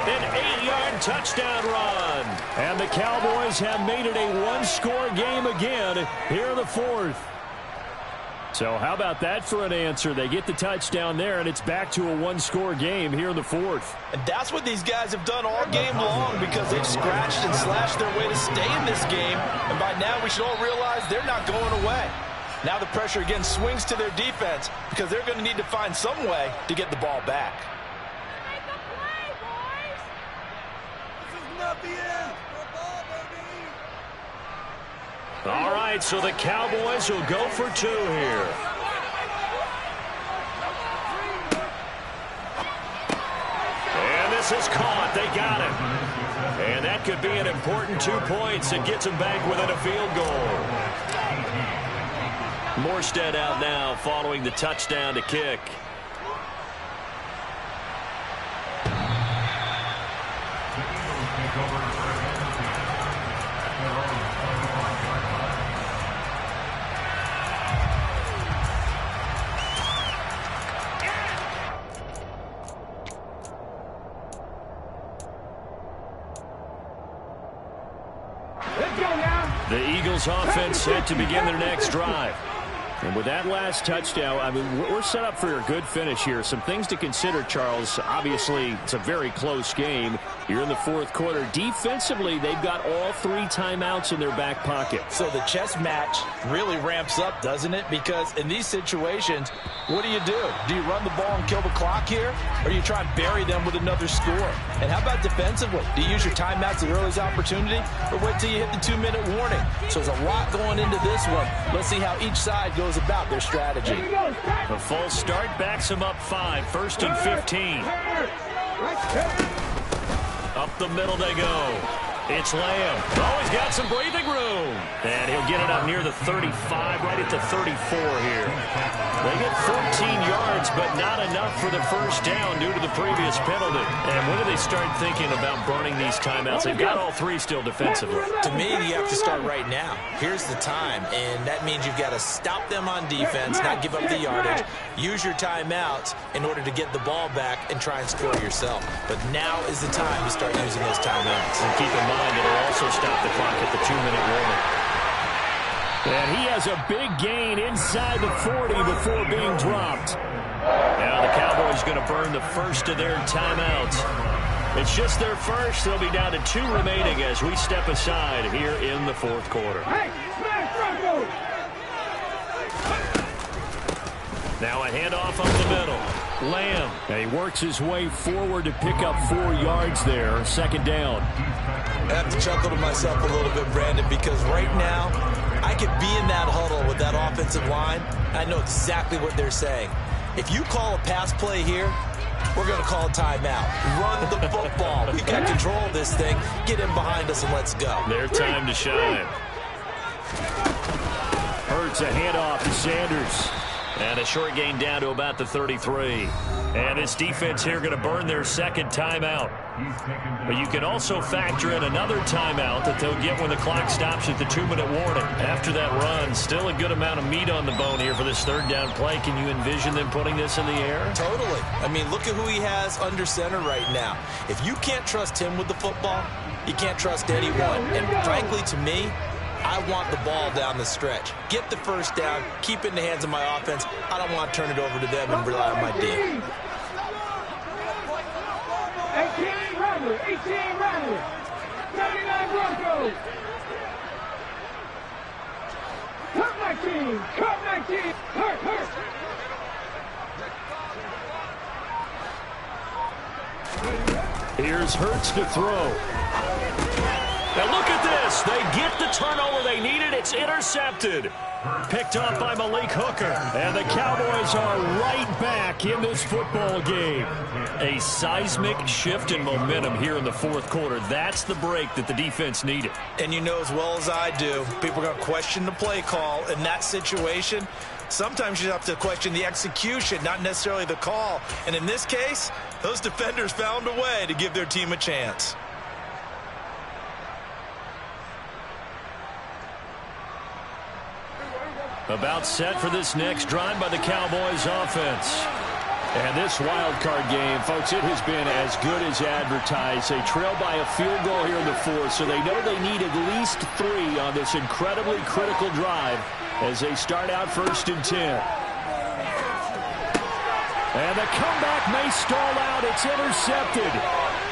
an 8-yard touchdown run. And the Cowboys have made it a 1-score game again here in the fourth. So how about that for an answer? They get the touchdown there, and it's back to a 1-score game here in the fourth. And that's what these guys have done all game long because they've scratched and slashed their way to stay in this game. And by now we should all realize they're not going away. Now the pressure again swings to their defense because they're going to need to find some way to get the ball back. All right, so the Cowboys will go for 2 here. And this is caught. They got it. And that could be an important 2 points. It gets them back within a field goal. Morstead out now following the touchdown to kick. The Eagles offense set to begin their next drive. And with that last touchdown, I mean, we're set up for a good finish here. Some things to consider, Charles. Obviously, it's a very close game. You're in the fourth quarter. Defensively, they've got all 3 timeouts in their back pocket. So the chess match really ramps up, doesn't it? Because in these situations, what do? Do you run the ball and kill the clock here? Or do you try and bury them with another score? And how about defensively? Do you use your timeouts at the earliest opportunity? Or wait till you hit the 2-minute warning? So there's a lot going into this one. Let's see how each side goes about their strategy. A false start backs them up 5. 1st and 15. Up the middle they go. It's Lamb. Oh, he's got some breathing room. And he'll get it up near the 35, right at the 34 here. They get 14 yards, but not enough for the first down due to the previous penalty. And when do they start thinking about burning these timeouts? They've got all 3 still defensively. To me, you have to start right now. Here's the time, and that means you've got to stop them on defense, not give up the yardage. Use your timeouts in order to get the ball back and try and score yourself. But now is the time to start using those timeouts. And keep in mind, it'll also stop the clock at the 2-minute warning. And he has a big gain inside the 40 before being dropped. Now the Cowboys going to burn the first of their timeouts. It's just their first. They'll be down to 2 remaining as we step aside here in the fourth quarter. Hey, smash Bronco! Now a handoff up the middle. Lamb. And he works his way forward to pick up 4 yards there. Second down. I have to chuckle to myself a little bit, Brandon, because right now I could be in that huddle with that offensive line. I know exactly what they're saying. If you call a pass play here, we're going to call a timeout. Run the football. We've got control of this thing. Get in behind us and let's go. Their time to shine. Hurts a handoff to Sanders. And a short gain down to about the 33. And this defense here going to burn their second timeout. But you can also factor in another timeout that they'll get when the clock stops at the 2-minute warning. After that run, still a good amount of meat on the bone here for this third down play. Can you envision them putting this in the air? Totally. I mean, look at who he has under center right now. If you can't trust him with the football, you can't trust anyone. And frankly, to me, I want the ball down the stretch. Get the first down, keep it in the hands of my offense. I don't want to turn it over to them and rely on my D. 18 Rattler, 18 Rattler, 79 Broncos. Cut 19, cut 19, hurt. Here's Hurts to throw. Now look at this. They get the turnover they needed. It's intercepted. Picked up by Malik Hooker. And the Cowboys are right back in this football game. A seismic shift in momentum here in the fourth quarter. That's the break that the defense needed. And you know as well as I do, people are going to question the play call in that situation. Sometimes you have to question the execution, not necessarily the call. And in this case, those defenders found a way to give their team a chance. About set for this next drive by the Cowboys offense. And this wild card game, folks, it has been as good as advertised. They trail by a field goal here in the fourth, so they know they need at least 3 on this incredibly critical drive as they start out 1st and 10. And the comeback may stall out. It's intercepted.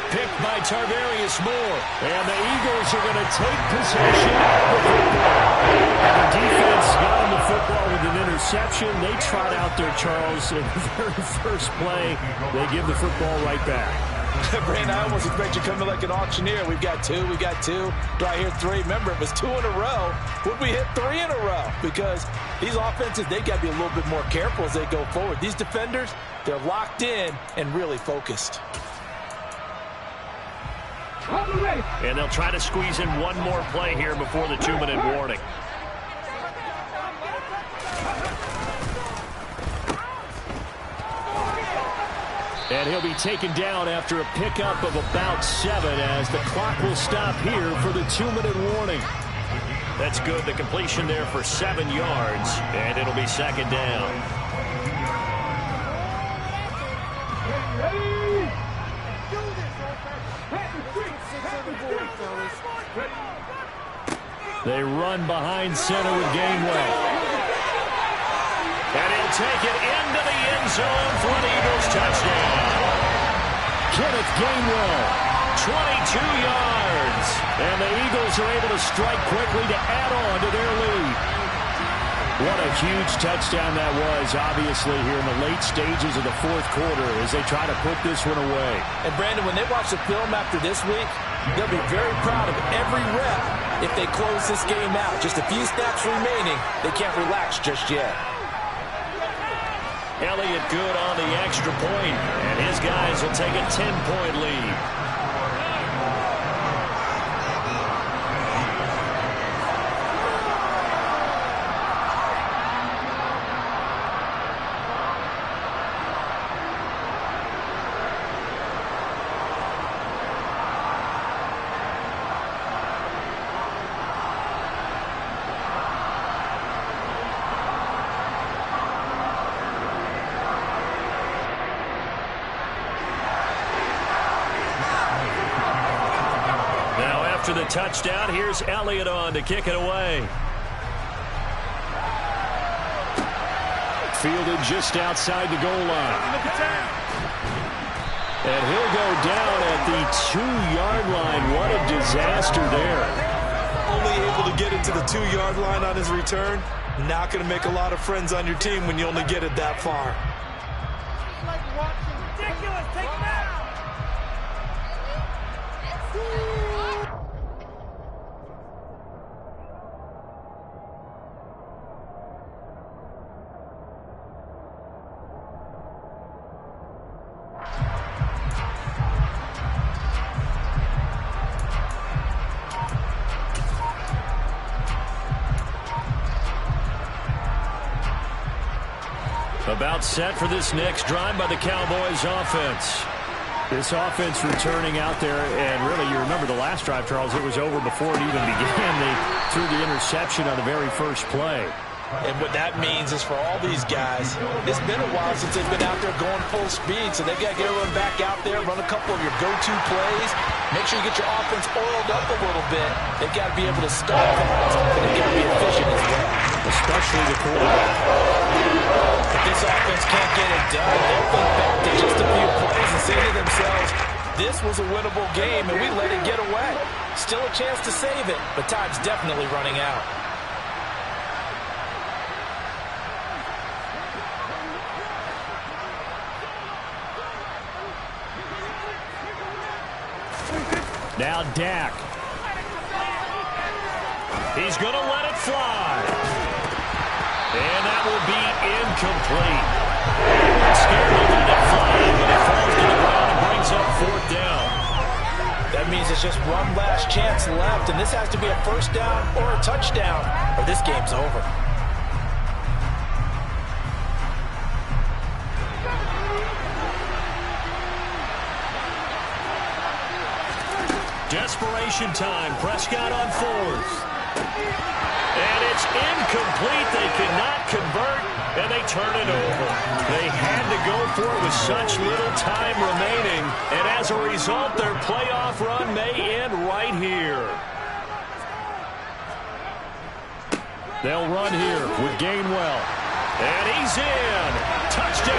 Picked by Tarvarius Moore. And the Eagles are going to take possession of the football. And the defense got on the football with an interception. They trot out there, Charles, in the very first play. They give the football right back. Brandon, I almost expect you coming like an auctioneer. We've got 2, we got 2. Do I hear 3? Remember, it was 2 in a row. Would we hit 3 in a row? Because these offenses, they got to be a little bit more careful as they go forward. These defenders, they're locked in and really focused. And they'll try to squeeze in one more play here before the 2-minute warning. And he'll be taken down after a pickup of about 7 as the clock will stop here for the 2-minute warning. That's good. The completion there for 7 yards, and it'll be second down. They run behind center with Gainwell. And he'll take it into the end zone for an Eagles touchdown. Kenneth Gainwell, 22 yards. And the Eagles are able to strike quickly to add on to their lead. What a huge touchdown that was, obviously, here in the late stages of the fourth quarter as they try to put this one away. And, Brandon, when they watch the film after this week, they'll be very proud of every rep if they close this game out. Just a few snaps remaining. They can't relax just yet. Elliott good on the extra point, and his guys will take a 10-point lead. After the touchdown, here's Elliott on to kick it away. Fielded just outside the goal line. And he'll go down at the 2-yard line. What a disaster there. Only able to get it to the 2-yard line on his return. Not going to make a lot of friends on your team when you only get it that far. Ridiculous. Take him out. About set for this next drive by the Cowboys offense. This offense returning out there, and really, you remember the last drive, Charles, it was over before it even began. They threw the interception on the very first play. And what that means is for all these guys, it's been a while since they've been out there going full speed, so they've got to get everyone back out there, run a couple of your go-to plays, make sure you get your offense oiled up a little bit. They've got to be able to stop that, and they've got to be efficient as well. Especially the quarterback. If this offense can't get it done, they'll think back to just a few plays and say to themselves, this was a winnable game, and we let it get away. Still a chance to save it, but time's definitely running out. Now Dak. He's going to let it fly. And that will be incomplete. Scared to let it fly, but it falls to the ground and brings up 4th down. That means it's just one last chance left, and this has to be a first down or a touchdown, or this game's over. Desperation time. Prescott on 4th. And it's incomplete. They cannot convert, and they turn it over. They had to go for it with such little time remaining, and as a result, their playoff run may end right here. They'll run here with Gainwell. And he's in. Touchdown.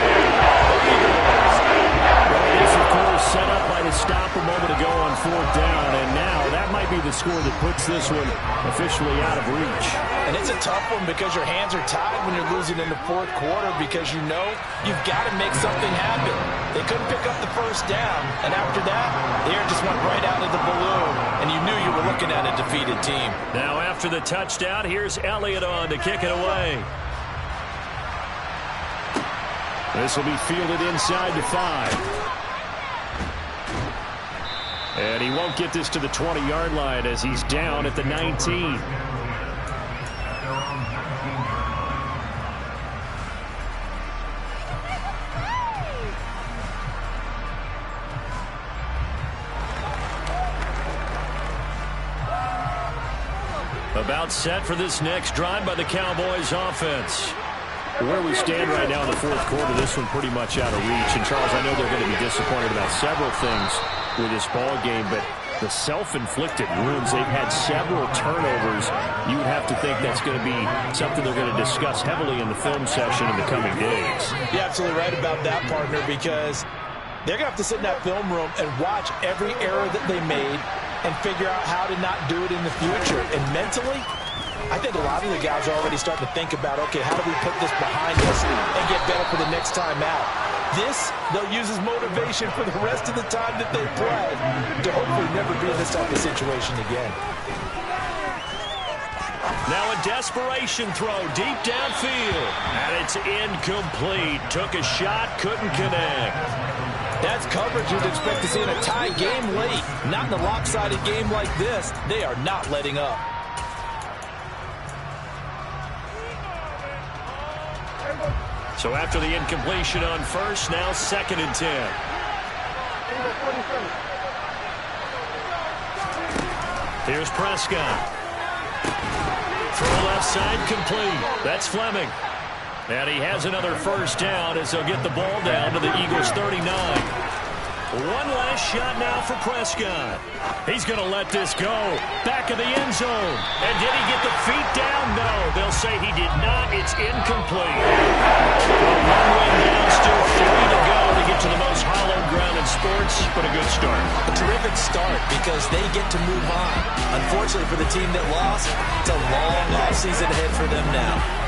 This, of course, set up by the stop a moment ago on 4th down, and now that might be the score that puts this one officially out of reach. And it's a tough one because your hands are tied when you're losing in the 4th quarter because you know you've got to make something happen. They couldn't pick up the first down, and after that, the air just went right out of the balloon, and you knew you were looking at a defeated team. Now after the touchdown, here's Elliott on to kick it away. This will be fielded inside to 5. And he won't get this to the 20-yard line as he's down at the 19. About set for this next drive by the Cowboys offense. Where we stand right now in the 4th quarter, this one pretty much out of reach. And, Charles, I know they're going to be disappointed about several things with this ball game, but the self-inflicted wounds, they've had several turnovers. You would have to think that's going to be something they're going to discuss heavily in the film session in the coming days. You're absolutely right about that, partner, because they're going to have to sit in that film room and watch every error that they made and figure out how to not do it in the future. And mentally, I think a lot of the guys are already starting to think about, okay, how do we put this behind us and get better for the next time out? This, they'll use as motivation for the rest of the time that they play to hopefully never be in this type of situation again. Now a desperation throw deep downfield. And it's incomplete. Took a shot, couldn't connect. That's coverage you'd expect to see in a tie game late. Not in a lopsided game like this. They are not letting up. So after the incompletion on first, now 2nd and 10. Here's Prescott. Throw left side complete. That's Fleming. And he has another first down as they'll get the ball down to the Eagles' 39. One last shot now for Prescott. He's going to let this go. Back of the end zone. And did he get the feet down? No. They'll say he did not. It's incomplete. Well, one way down, still 3 to go to get to the most hallowed ground in sports. but a good start. A terrific start because they get to move on. Unfortunately for the team that lost, it's a long offseason ahead for them now.